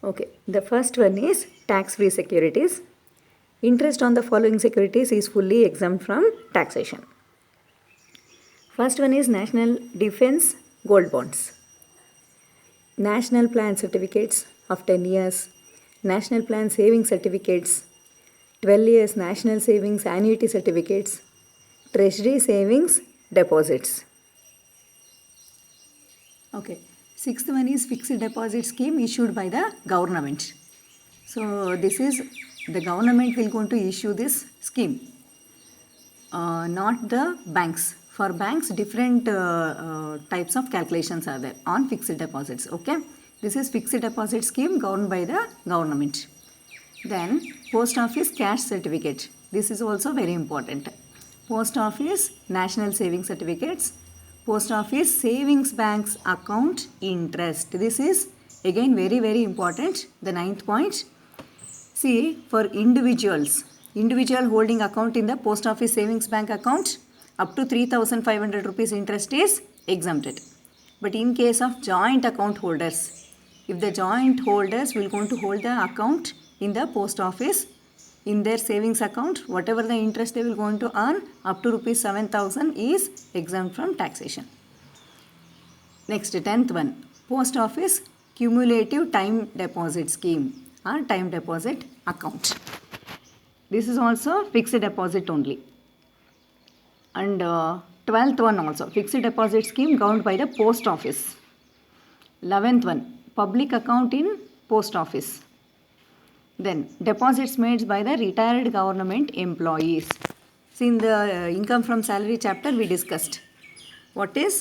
Okay, the first one is tax-free securities. Interest on the following securities is fully exempt from taxation. First one is National Defense Gold Bonds. National Plan Certificates of 10 years. National Plan Savings Certificates. 12 years National Savings Annuity Certificates. Treasury Savings Deposits. Okay. Sixth one is fixed deposit scheme issued by the government. So this is the government will going to issue this scheme, not the banks. For banks, different types of calculations are there on fixed deposits. Okay, this is fixed deposit scheme governed by the government. Then post office cash certificate. This is also very important. Post office national savings certificates. Post office savings banks account interest. This is again very important. The ninth point. See, for individual holding account in the post office savings bank account, up to 3,500 rupees interest is exempted. But in case of joint account holders, if the joint holders will going to hold the account in the post office, in their savings account, whatever the interest they will going to earn up to rupees 7,000 is exempt from taxation. Next, 10th one, post office cumulative time deposit scheme or time deposit account. This is also fixed deposit only. And 12th one also, fixed deposit scheme governed by the post office. 11th one, public account in post office. Then deposits made by the retired government employees. See, in the income from salary chapter we discussed what are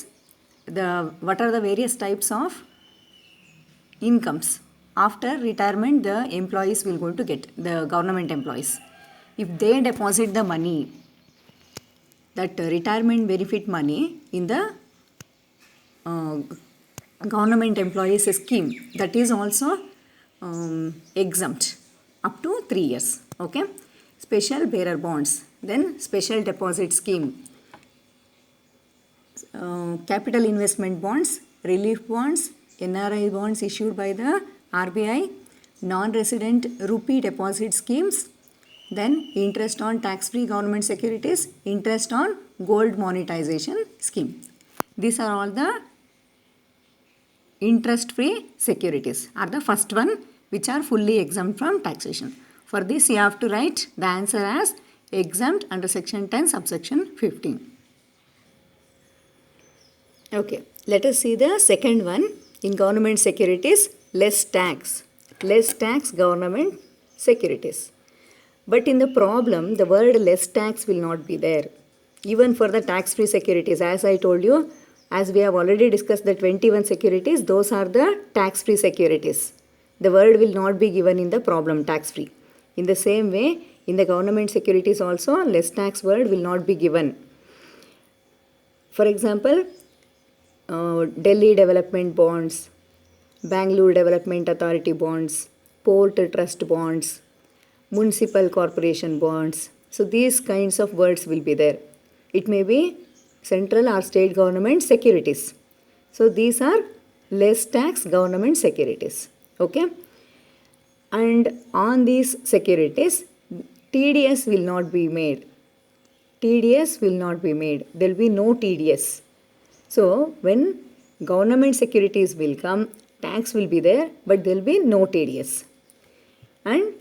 the various types of incomes after retirement the employees will going to get, the government employees. If they deposit the money, that retirement benefit money in the government employees scheme, that is also exempt up to 3 years. Okay, special bearer bonds, then special deposit scheme, capital investment bonds, relief bonds, NRI bonds issued by the RBI, non-resident rupee deposit schemes, then interest on tax-free government securities, interest on gold monetization scheme. These are all the interest-free securities are the first one which are fully exempt from taxation. For this you have to write the answer as exempt under section 10 subsection 15. Okay, let us see the second one. In government securities, less tax government securities. But in the problem, the word less tax will not be there. Even for the tax-free securities, as I told you, as we have already discussed the 21 securities, those are the tax-free securities. The word will not be given in the problem tax-free. In the same way, in the government securities also, less tax word will not be given. For example, Delhi Development Bonds, Bangalore Development Authority Bonds, Port Trust Bonds, Municipal Corporation Bonds. So these kinds of words will be there. It may be central or state government securities. So these are less tax government securities. Okay. And on these securities, TDS will not be made. TDS will not be made. There will be no TDS. So when government securities will come, tax will be there, but there will be no TDS. And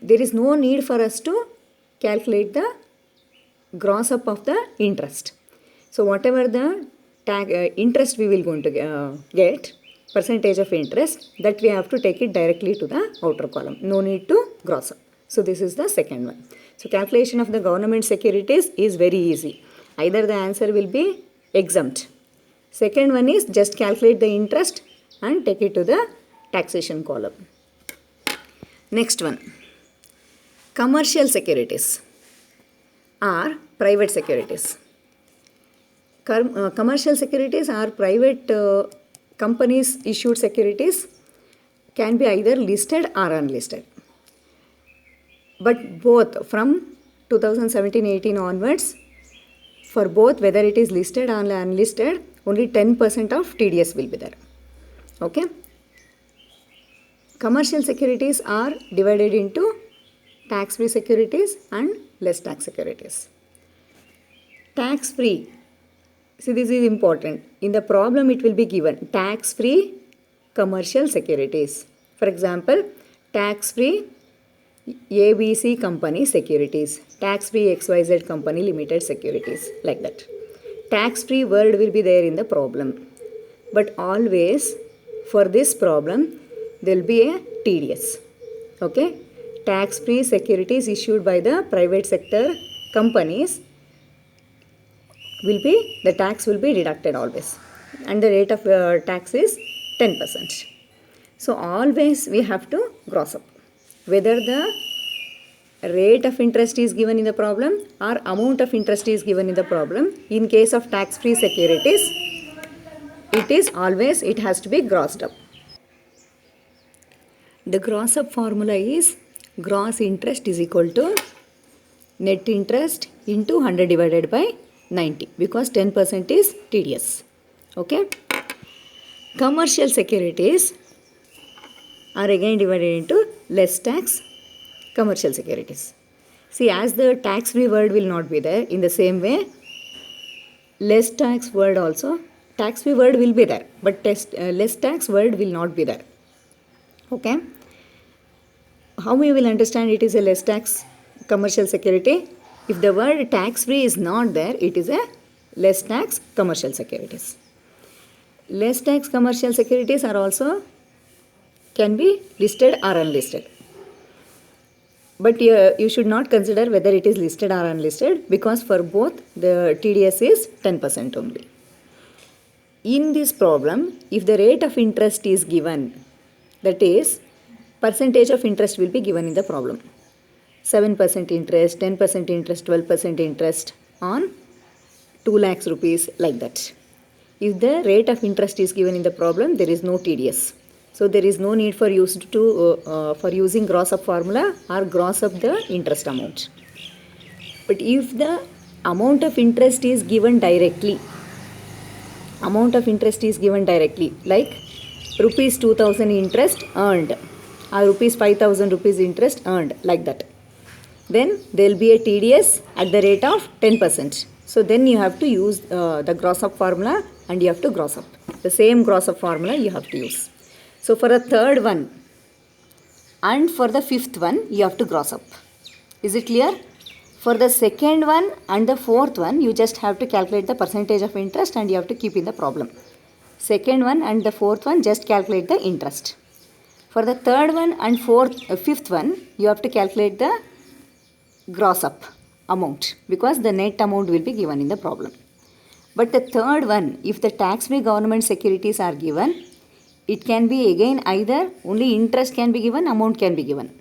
there is no need for us to calculate the gross up of the interest. So whatever the interest we will going to get, percentage of interest, that we have to take it directly to the outer column. No need to gross up. So this is the second one. So calculation of the government securities is very easy. Either the answer will be exempt. Second one is just calculate the interest and take it to the taxation column. Next one. Commercial securities are private securities. Commercial securities are private companies issued securities, can be either listed or unlisted. But both from 2017-18 onwards, for both whether it is listed or unlisted, only 10% of TDS will be there. Okay. Commercial securities are divided into tax-free securities and less tax securities. Tax-free, see this is important. In the problem it will be given tax-free commercial securities. For example, tax-free ABC company securities, tax-free XYZ company limited securities, like that. Tax-free word will be there in the problem. But always for this problem there will be a TDS. Okay? Tax-free securities issued by the private sector companies will be, the tax will be deducted always. And the rate of tax is 10%. So always we have to gross up. Whether the rate of interest is given in the problem or amount of interest is given in the problem, in case of tax-free securities, it has to be grossed up. The gross up formula is gross interest is equal to net interest into 100 divided by 90 because 10% is TDS. Okay. Commercial securities are again divided into less tax commercial securities. See, as the tax-free word will not be there, in the same way, less tax word also, tax-free word will be there, but less tax word will not be there. Okay. How we will understand it is a less tax commercial security? If the word tax-free is not there, it is a less tax commercial securities. Less tax commercial securities are also can be listed or unlisted. But you should not consider whether it is listed or unlisted because for both the TDS is 10% only. In this problem, if the rate of interest is given, that is, percentage of interest will be given in the problem. 7% interest, 10% interest, 12% interest on 2 lakhs rupees, like that. If the rate of interest is given in the problem, there is no TDS. So there is no need for using gross up formula or gross up the interest amount. But if the amount of interest is given directly, like rupees 2000 interest earned or rupees 5000 rupees interest earned, like that, then there will be a TDS at the rate of 10%. So then you have to use the gross up formula and you have to gross up. The same gross up formula you have to use. So for the third one and for the fifth one, you have to gross up. Is it clear? For the second one and the fourth one, you just have to calculate the percentage of interest and you have to keep in the problem. Second one and the fourth one, just calculate the interest. For the third one and fifth one, you have to calculate the gross up amount because the net amount will be given in the problem. But the third one, if the tax-free government securities are given, it can be again either only interest can be given, amount can be given.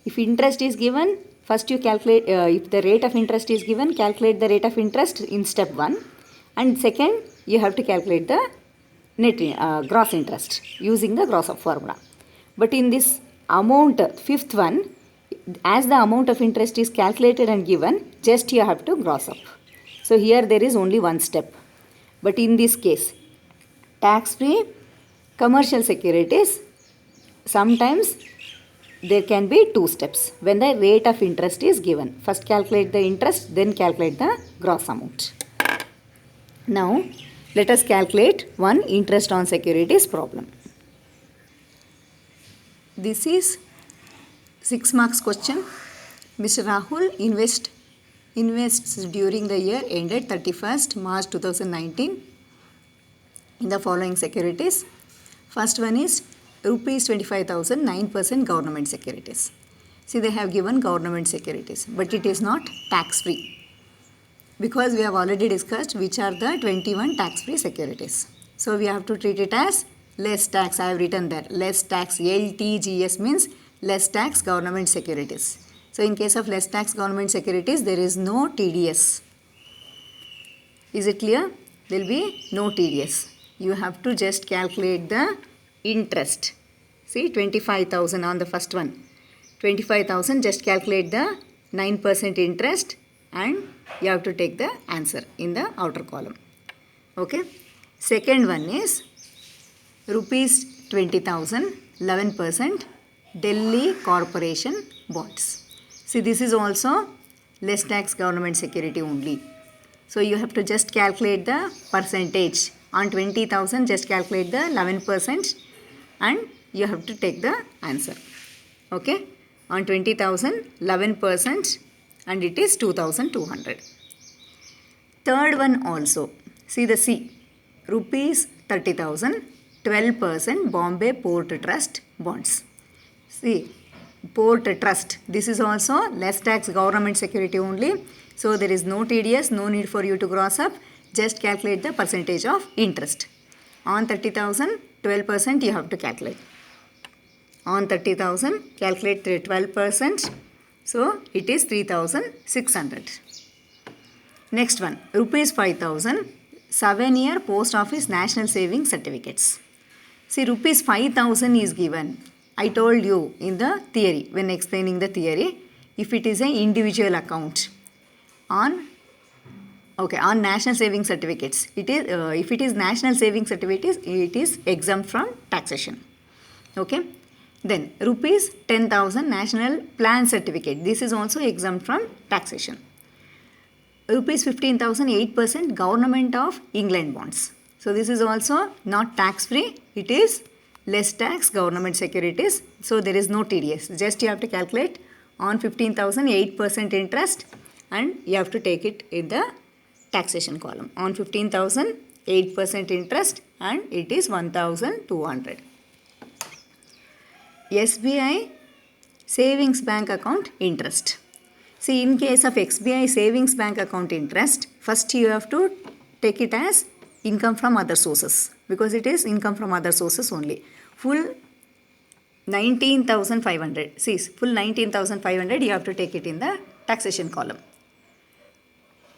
If interest is given, first you calculate, if the rate of interest is given, calculate the rate of interest in step 1. And second, you have to calculate the net gross interest using the gross up formula. But in this amount, fifth one, as the amount of interest is calculated and given, just you have to gross up. So here there is only one step. But in this case, tax-free commercial securities, sometimes there can be 2 steps when the rate of interest is given. First calculate the interest, then calculate the gross amount. Now, let us calculate one interest on securities problem. This is 6 marks question. Mr. Rahul invests during the year ended 31st March 2019 in the following securities. First one is rupees 25,000 9% government securities. See, they have given government securities, but it is not tax free because we have already discussed which are the 21 tax free securities. So we have to treat it as less tax. I have written there less tax. LTGS means less tax government securities. So in case of less tax government securities, there is no TDS. Is it clear? There will be no TDS. You have to just calculate the interest. See, 25,000 on the first one. 25,000, just calculate the 9% interest and you have to take the answer in the outer column. Okay. Second one is rupees 20,000, 11% Delhi Corporation bonds. See, this is also less tax government security only. So you have to just calculate the percentage. On 20,000, just calculate the 11% and you have to take the answer. Okay? On 20,000, 11% and it is 2,200. Third one also. See the C. Rupees 30,000, 12% Bombay Port Trust bonds. See, Port Trust. This is also less tax government security only. So there is no TDS, no need for you to cross up. Just calculate the percentage of interest. On 30,000, 12% you have to calculate. On 30,000, calculate 12%. So it is 3,600. Next one, rupees 5,000, 7-year post office national savings certificates. See, rupees 5,000 is given. I told you in the theory, when explaining the theory, if it is an individual account on national savings certificates, it is if it is national savings certificates, it is exempt from taxation. Okay. Then rupees 10,000 national plan certificate. This is also exempt from taxation. Rupees 15,000 8% Government of England bonds. So this is also not tax free. It is less tax government securities. So there is no TDS. Just you have to calculate on 15,000 8% interest and you have to take it in the taxation column. On 15,000 8% interest and it is 1,200. SBI savings bank account interest. See, in case of SBI savings bank account interest, first you have to take it as income from other sources because it is income from other sources only. Full 19,500. See, full 19,500 you have to take it in the taxation column.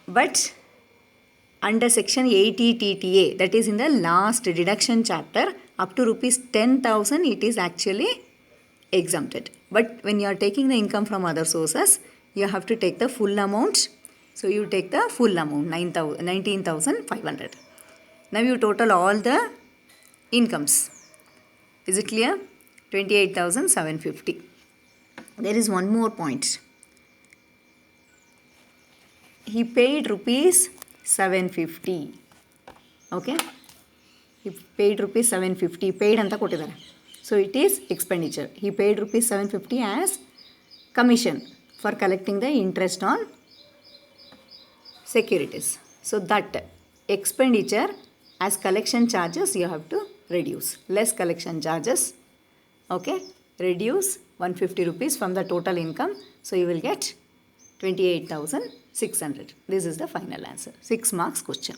But under section 80 TTA, that is in the last deduction chapter, up to rupees 10,000 it is actually exempted. But when you are taking the income from other sources, you have to take the full amount. So you take the full amount, 19,500. Now you total all the incomes. Is it clear? 28,750. There is one more point. He paid rupees 750. Okay? He paid rupees 750. Paid anta kottidare. So it is expenditure. He paid rupees 750 as commission for collecting the interest on securities. So that expenditure as collection charges you have to reduce. Less collection charges. Okay. Reduce 150 rupees from the total income. So you will get 28,600. This is the final answer. 6 marks question.